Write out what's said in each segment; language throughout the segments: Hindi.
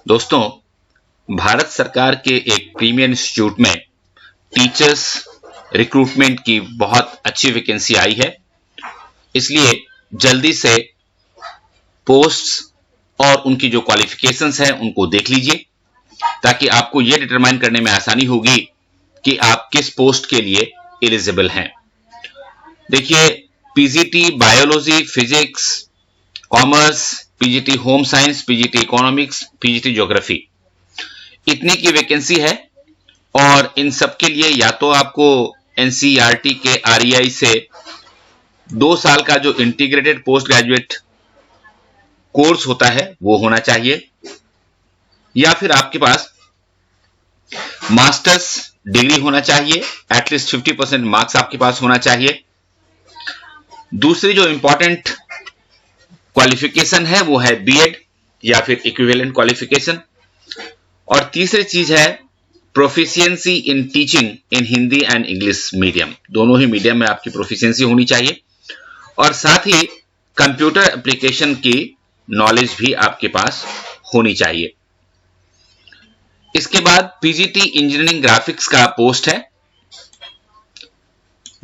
दोस्तों, भारत सरकार के एक प्रीमियर इंस्टीट्यूट में टीचर्स रिक्रूटमेंट की बहुत अच्छी वैकेंसी आई है। इसलिए जल्दी से पोस्ट्स और उनकी जो क्वालिफिकेशंस हैं उनको देख लीजिए, ताकि आपको ये डिटरमाइन करने में आसानी होगी कि आप किस पोस्ट के लिए एलिजिबल हैं। देखिए, PGT biology, physics, commerce, PGT home science, PGT economics, PGT geography, इतनी की वैकेंसी है। और इन सब के लिए या तो आपको एनसीईआरटी के आरईआई से 2 साल का जो इंटीग्रेटेड पोस्ट ग्रेजुएट कोर्स होता है वो होना चाहिए, या फिर आपके पास मास्टर्स डिग्री होना चाहिए, एटलीस्ट 50% मार्क्स आपके पास होना चाहिए। दूसरी जो इंपॉर्टेंट क्वालिफिकेशन है वो है बीएड या फिर इक्विवेलेंट क्वालिफिकेशन। और तीसरी चीज है proficiency in teaching in Hindi and English medium, दोनों ही मीडियम में आपकी प्रोफिशिएंसी होनी चाहिए। और साथ ही कंप्यूटर एप्लीकेशन की नॉलेज भी आपके पास होनी चाहिए। इसके बाद पीजीटी इंजीनियरिंग ग्राफिक्स का पोस्ट है,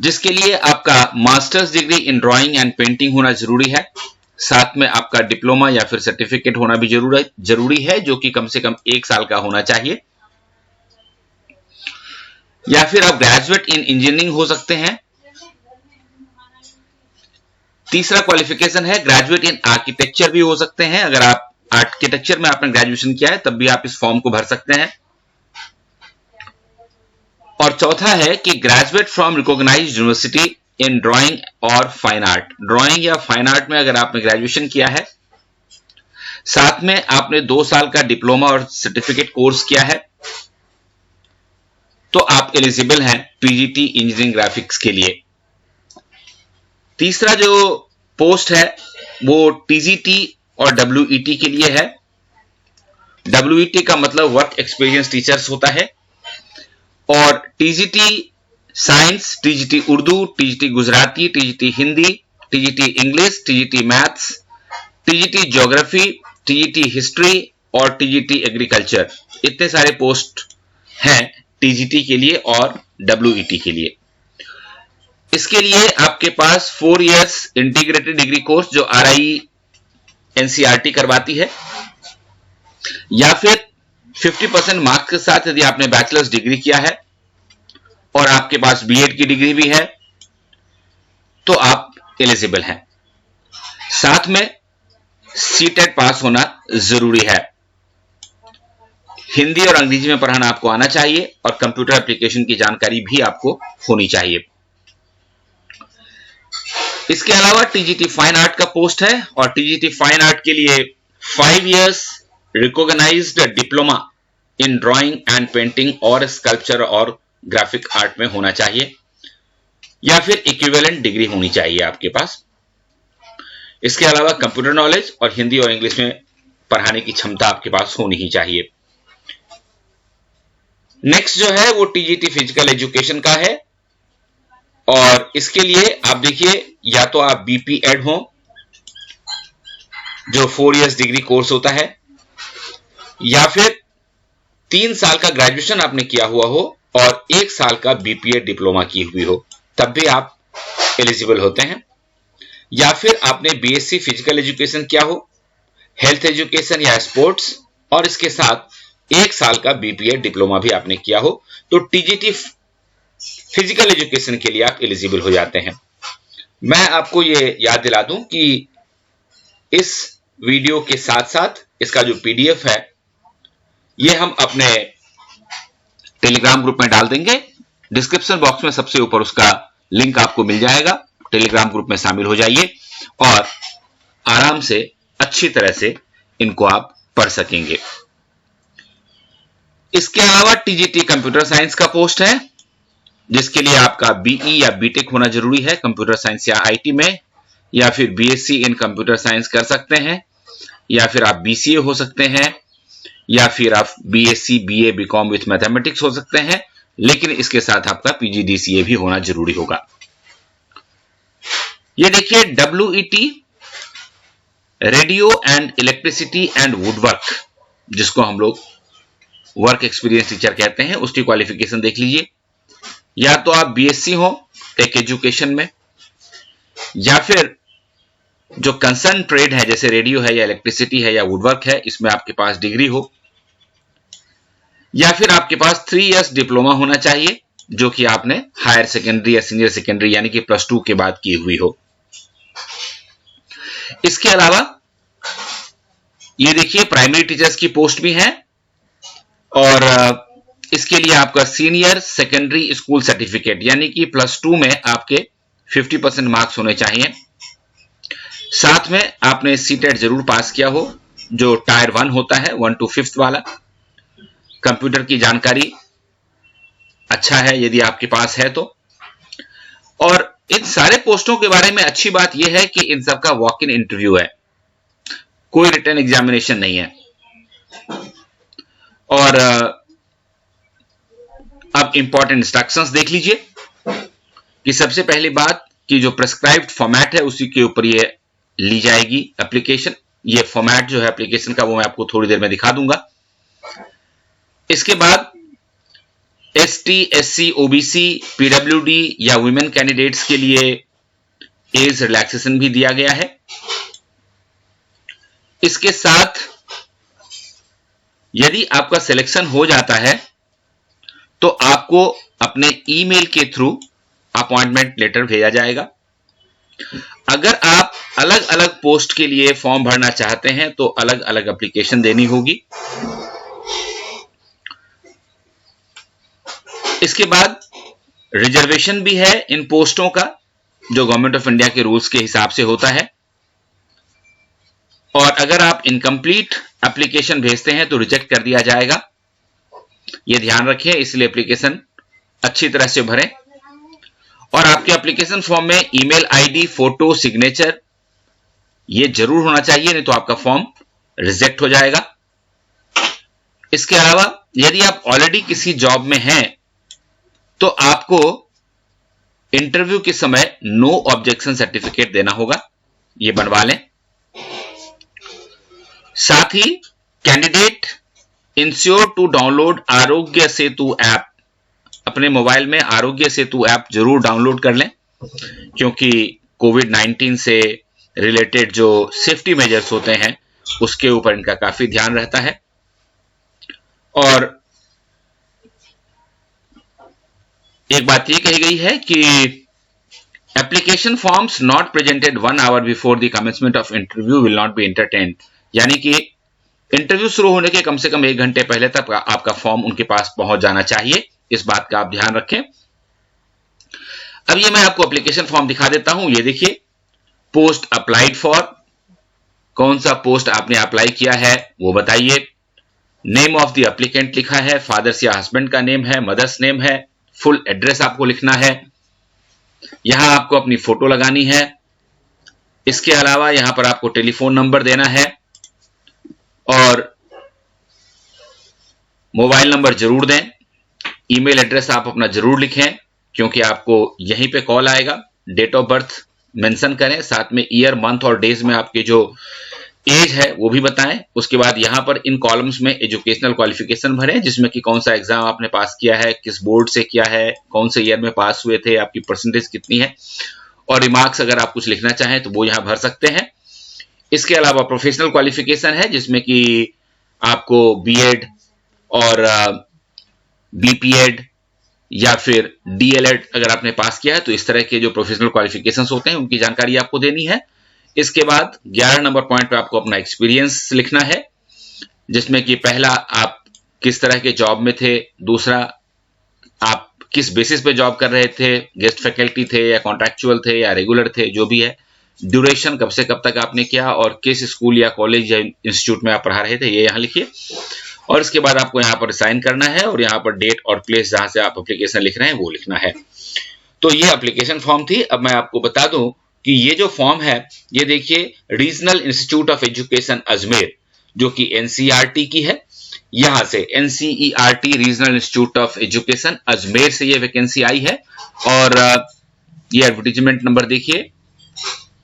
जिसके लिए आपका masters degree in drawing and painting होना जरूरी है। साथ में आपका डिप्लोमा या फिर सर्टिफिकेट होना भी जरूरी है, जो कि कम से कम 1 साल का होना चाहिए। या फिर आप ग्रेजुएट इन इंजीनियरिंग हो सकते हैं। तीसरा क्वालिफिकेशन है ग्रेजुएट इन आर्किटेक्चर भी हो सकते हैं। अगर आप आर्किटेक्चर में आपने ग्रेजुएशन किया है तब भी आप इस फॉर्म को भर सकते हैं। और चौथा है कि graduate from recognised university in drawing और फाइन आर्ट, ड्राइंग या फाइन आर्ट में अगर आपने ग्रेजुएशन किया है, साथ में आपने 2 साल का डिप्लोमा और सर्टिफिकेट कोर्स किया है, तो आप एलिजिबल हैं पीजीटी इंजीनियरिंग ग्राफिक्स के लिए। तीसरा जो पोस्ट है वो टीजीटी और डब्ल्यूईटी के लिए है। डब्ल्यूईटी का मतलब वर्क एक्सपीरियंस टीचर्स होता है, और TGT science, TGT Urdu, TGT Gujarati, TGT Hindi, TGT English, TGT maths, TGT geography, TGT history और टीजीटी एग्रीकल्चर, इतने सारे पोस्ट हैं टीजीटी के लिए और डब्ल्यूईटी के लिए। इसके लिए आपके पास 4 इयर्स इंटीग्रेटेड डिग्री कोर्स जो आरआई एनसीईआरटी करवाती है, या फिर 50% मार्क्स के साथ यदि आपने बैचलर्स डिग्री किया है और आपके पास बीएड की डिग्री भी है तो आप एलिजिबल हैं। साथ में सीटेट पास होना जरूरी है। हिंदी और अंग्रेजी में पढ़ाना आपको आना चाहिए और कंप्यूटर एप्लीकेशन की जानकारी भी आपको होनी चाहिए। इसके अलावा टीजीटी फाइन आर्ट का पोस्ट है, और टीजीटी फाइन आर्ट के लिए 5 years recognised diploma in drawing and painting और स्कल्पचर और ग्राफिक आर्ट में होना चाहिए, या फिर इक्विवेलेंट डिग्री होनी चाहिए आपके पास। इसके अलावा कंप्यूटर नॉलेज और हिंदी और इंग्लिश में पढ़ाने की क्षमता आपके पास होनी ही चाहिए। नेक्स्ट जो है वो टीजीटी फिजिकल एजुकेशन का है, और इसके लिए आप देखिए, या तो आप बीपी एड हो जो 4 इयर्स डिग्री कोर्स होता है, या फिर 3 साल का ग्रेजुएशन आपने किया हुआ हो और 1 साल का बीपीएड डिप्लोमा की हुई हो, तब भी आप एलिजिबल होते हैं। या फिर आपने बीएससी फिजिकल एजुकेशन किया हो, हेल्थ एजुकेशन या स्पोर्ट्स, और इसके साथ 1 साल का बीपीएड डिप्लोमा भी आपने किया हो, तो टीजीटी फिजिकल एजुकेशन के लिए आप एलिजिबल हो जाते हैं। मैं आपको ये याद दिला दूं कि इस वीडियो के साथ साथ इसका जो पीडीएफ है ये हम अपने टेलीग्राम ग्रुप में डाल देंगे। डिस्क्रिप्शन बॉक्स में सबसे ऊपर उसका लिंक आपको मिल जाएगा। टेलीग्राम ग्रुप में शामिल हो जाइए और आराम से अच्छी तरह से इनको आप पढ़ सकेंगे। इसके अलावा टीजीटी कंप्यूटर साइंस का पोस्ट है, जिसके लिए आपका बीई या बीटेक होना जरूरी है कंप्यूटर साइंस या आईटी में, या फिर बीएससी इन कंप्यूटर साइंस कर सकते हैं, या फिर आप बीसीए हो सकते हैं, या फिर आप BSc BA BCom with mathematics हो सकते हैं, लेकिन इसके साथ आपका पीजीडीसीए भी होना जरूरी होगा। ये देखिए WET radio and electricity and woodwork जिसको हम लोग वर्क एक्सपीरियंस टीचर कहते हैं, उसकी क्वालिफिकेशन देख लीजिए। या तो आप बीएससी हो टेक एजुकेशन में, या फिर जो कंसर्न ट्रेड है जैसे रेडियो है या इलेक्ट्रिसिटी है या वुडवर्क है, इसमें आपके पास डिग्री हो, या फिर आपके पास 3 इयर्स डिप्लोमा होना चाहिए जो कि आपने हायर सेकेंडरी या सीनियर सेकेंडरी यानी कि +2 के बाद की हुई हो। इसके अलावा ये देखिए प्राइमरी टीचर्स की पोस्ट भी है, और इसके लिए आपका सीनियर सेकेंडरी स्कूल सर्टिफिकेट यानी कि +2 में आपके 50% मार्क्स होने चाहिए। साथ में आपने सीटेट जरूर पास किया हो, जो टायर 1 होता है, 1 to 5th वाला। कंप्यूटर की जानकारी अच्छा है यदि आपके पास है तो। और इन सारे पोस्टों के बारे में अच्छी बात यह है कि इन सबका वॉक इन इंटरव्यू है, कोई रिटन एग्जामिनेशन नहीं है। और अब इंपॉर्टेंट इंस्ट्रक्शंस देख लीजिए कि सबसे पहली बात कि जो प्रेस्क्राइब्ड फॉर्मेट है उसी के ऊपर ये ली जाएगी एप्लीकेशन। ये फॉर्मेट जो है एप्लीकेशन का वो मैं आपको थोड़ी देर में दिखा दूंगा। इसके बाद एसटी, एससी, ओबीसी, पीडब्ल्यूडी या वुमेन कैंडिडेट्स के लिए एज रिलैक्सेशन भी दिया गया है। इसके साथ यदि आपका सिलेक्शन हो जाता है तो आपको अपने ईमेल के थ्रू अपॉइंटमेंट लेटर भेजा जाएगा। अगर आप अलग अलग पोस्ट के लिए फॉर्म भरना चाहते हैं तो अलग अलग एप्लीकेशन देनी होगी। इसके बाद रिजर्वेशन भी है इन पोस्टों का, जो गवर्नमेंट ऑफ इंडिया के रूल्स के हिसाब से होता है। और अगर आप इनकम्प्लीट एप्लीकेशन भेजते हैं तो रिजेक्ट कर दिया जाएगा, यह ध्यान रखें। इसलिए एप्लीकेशन अच्छी तरह से भरें। और आपके एप्लीकेशन फॉर्म में ईमेल आईडी, फोटो, सिग्नेचर ये जरूर होना चाहिए, नहीं तो आपका फॉर्म रिजेक्ट हो जाएगा। इसके अलावा यदि आप ऑलरेडी किसी जॉब में हैं तो आपको इंटरव्यू के समय नो ऑब्जेक्शन सर्टिफिकेट देना होगा, ये बनवा लें। साथ ही candidate ensure to download Aarogya Setu app, अपने मोबाइल में आरोग्य सेतु ऐप जरूर डाउनलोड कर लें, क्योंकि कोविड-19 से रिलेटेड जो सेफ्टी मेजर्स होते हैं उसके ऊपर इनका काफी ध्यान रहता है। और एक बात यह कही गई है कि application forms not presented 1 hour before the commencement of interview will not be entertained, यानी कि इंटरव्यू शुरू होने के कम से कम 1 घंटे पहले तक आपका फॉर्म उनके पास पहुंच जाना चाहिए। इस बात का आप ध्यान रखें। अब ये मैं आपको एप्लीकेशन फॉर्म दिखा देता हूं। ये देखिए, पोस्ट अप्लाइड फॉर, कौन सा पोस्ट आपने अप्लाई किया है वो बताइए। नेम ऑफ द एप्लीकेंट लिखा है, फादर्स या हस्बैंड का नेम है, मदर्स नेम है, फुल एड्रेस आपको लिखना है, यहां आपको अपनी फोटो लगानी है। इसके अलावा यहां पर आपको टेलीफोन नंबर देना है और मोबाइल नंबर जरूर दें। ईमेल एड्रेस आप अपना जरूर लिखें क्योंकि आपको यहीं पे कॉल आएगा। डेट ऑफ बर्थ मेंशन करें, साथ में ईयर, मंथ और डेज में आपके जो एज है वो भी बताएं। उसके बाद यहां पर इन कॉलम्स में एजुकेशनल क्वालिफिकेशन भरें, जिसमें कि कौन सा एग्जाम आपने पास किया है, किस बोर्ड से किया है, कौन से ईयर में पास हुए थे, आपकी परसेंटेज कितनी है, और रिमार्क्स अगर आप कुछ लिखना चाहें तो वो यहां भर सकते हैं। इसके अलावा प्रोफेशनल क्वालिफिकेशन है, जिसमें कि आपको बीएड और बीपीएड या फिर डीएलएड अगर आपने पास किया है तो इस तरह के जो प्रोफेशनल क्वालिफिकेशंस होते हैं उनकी जानकारी आपको देनी है। इसके बाद 11 नंबर पॉइंट पे आपको अपना एक्सपीरियंस लिखना है, जिसमें कि पहला आप किस तरह के जॉब में थे, दूसरा आप किस बेसिस पे जॉब कर रहे थे, गेस्ट फैकल्टी थे या कॉन्ट्रैक्चुअल थे या रेगुलर थे, जो भी है, ड्यूरेशन कब से कब तक आपने किया और किस स्कूल या कॉलेज या इंस्टीट्यूट में आप पढ़ा रहे थे, ये यहां लिखिए। और इसके बाद आपको यहां पर साइन करना है और यहां पर डेट और प्लेस जहां से आप एप्लीकेशन लिख रहे हैं वो लिखना है। तो ये एप्लीकेशन फॉर्म थी। अब मैं आपको बता दूं कि ये जो फॉर्म है ये देखिए regional institute of education Ajmer, जो कि एनसीईआरटी की है, यहां से NCERT regional institute of education Ajmer से ये वैकेंसी आई है। और ये एडवर्टीजमेंट नंबर देखिए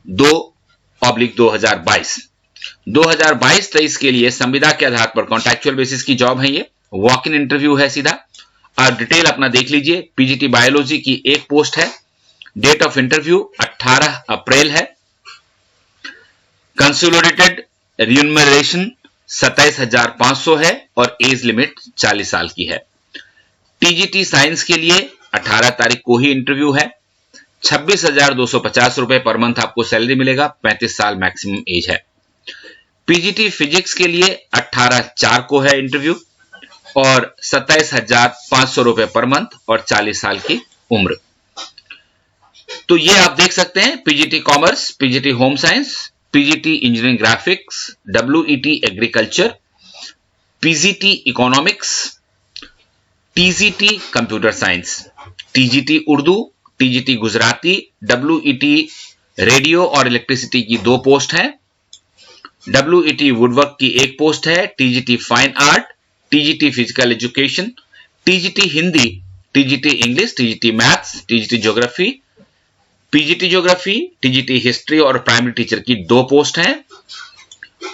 2/2022। 2022-23 के लिए संविदा के आधार पर कॉन्ट्रैक्चुअल बेसिस की जॉब है, ये वॉक इन इंटरव्यू है सीधा। और डिटेल अपना देख लीजिए। पीजीटी बायोलॉजी की एक पोस्ट है, डेट ऑफ इंटरव्यू 18 अप्रैल है। कंसोलिडेटेड रिम्यूनरेशन 27,500 है और एज लिमिट 40 साल की है। टीजीटी साइंस के लिए 18 तारीख को ही इंटरव्यू है। 26,250 रुपए पर मंथ आपको सैलरी मिलेगा, 35 साल मैक्सिमम एज है। पीजीटी फिजिक्स के लिए 18/4 को है इंटरव्यू और 27,500 रुपए पर मंथ और 40 साल की उम्र। तो ये आप देख सकते हैं, PGT commerce, PGT home science, PGT engineering graphics, WET agriculture, PGT economics, TGT computer science, TGT Urdu, TGT Gujarati, WET radio और इलेक्ट्रिसिटी की 2 पोस्ट हैं। डब्ल्यूईटी वुडवर्क की 1 पोस्ट है। TGT fine art, TGT physical education, TGT Hindi, TGT English, TGT maths, TGT geography, PGT geography, TGT history और प्राइमरी टीचर की 2 पोस्ट हैं।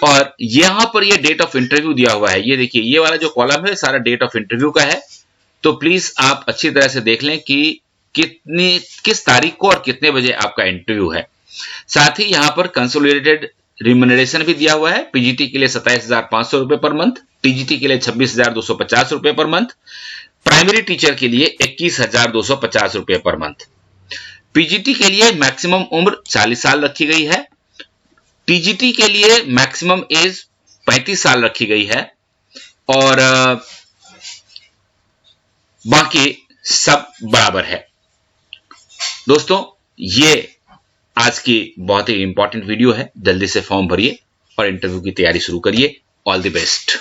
और यहां पर ये डेट ऑफ इंटरव्यू दिया हुआ है, ये देखिए, ये वाला जो कॉलम है सारा डेट ऑफ इंटरव्यू का है। तो प्लीज आप अच्छी तरह से देख लें कि किस तारीख को और कितने बजे आपका इंटरव्यू है। साथ ही यहां पर कंसोलिडेटेड रिम्यूनरेशन भी दिया हुआ है। पीजीटी के लिए 27,500 रुपए पर मंथ, टीजीटी के लिए 26,250 रुपए पर मंथ, प्राइमरी टीचर के लिए 21,250 रुपए पर मंथ। पीजीटी के लिए मैक्सिमम उम्र 40 साल रखी गई है। टीजीटी के लिए मैक्सिमम एज 35 साल रखी गई है और बाकी सब बराबर है। दोस्तों, ये आज की बहुत ही इंपॉर्टेंट वीडियो है। जल्दी से फॉर्म भरिए और इंटरव्यू की तैयारी शुरू करिए। All the best.